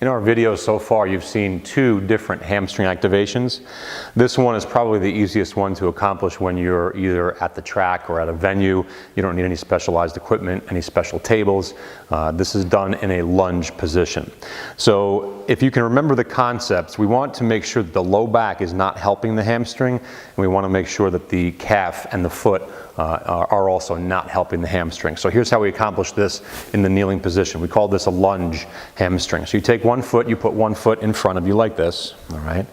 In our videos so far, you've seen two different hamstring activations. This one is probably the easiest one to accomplish when you're either at the track or at a venue. You don't need any specialized equipment, any special tables. This is done in a lunge position. So if you can remember the concepts, we want to make sure that the low back is not helping the hamstring, and we want to make sure that the calf and the foot are also not helping the hamstring. So here's how we accomplish this in the kneeling position. We call this a lunge hamstring. So you take one foot, you put one foot in front of you like this, all right?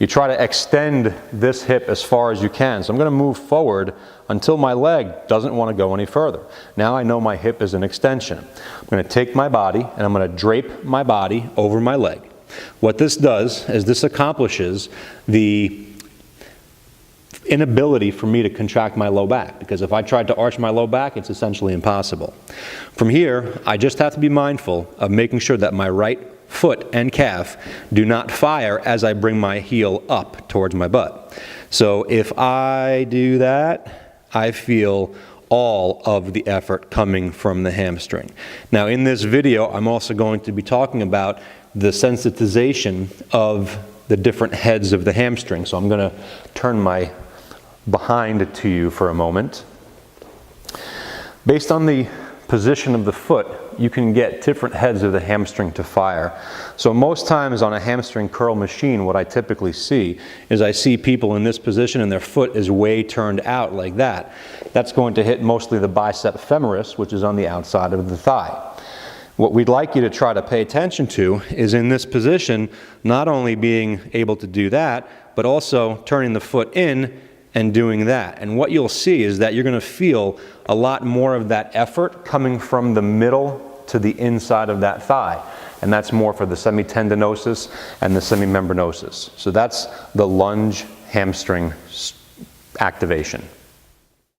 You try to extend this hip as far as you can. So I'm going to move forward until my leg doesn't want to go any further. Now I know my hip is an extension. I'm going to take my body and I'm going to drape my body over my leg. What this does is this accomplishes the inability for me to contract my low back, because if I tried to arch my low back, it's essentially impossible. From here, I just have to be mindful of making sure that my right foot and calf do not fire as I bring my heel up towards my butt. So if I do that, I feel all of the effort coming from the hamstring. Now in this video, I'm also going to be talking about the sensitization of the different heads of the hamstring. So I'm going to turn my behind to you for a moment. Based on the position of the foot, you can get different heads of the hamstring to fire. So most times on a hamstring curl machine, what I typically see is I see people in this position and their foot is way turned out like that. That's going to hit mostly the bicep femoris, which is on the outside of the thigh. What we'd like you to try to pay attention to is in this position, not only being able to do that, but also turning the foot in and doing that. And what you'll see is that you're going to feel a lot more of that effort coming from the middle to the inside of that thigh. And that's more for the semitendinosus and the semimembranosus. So that's the lunge hamstring activation.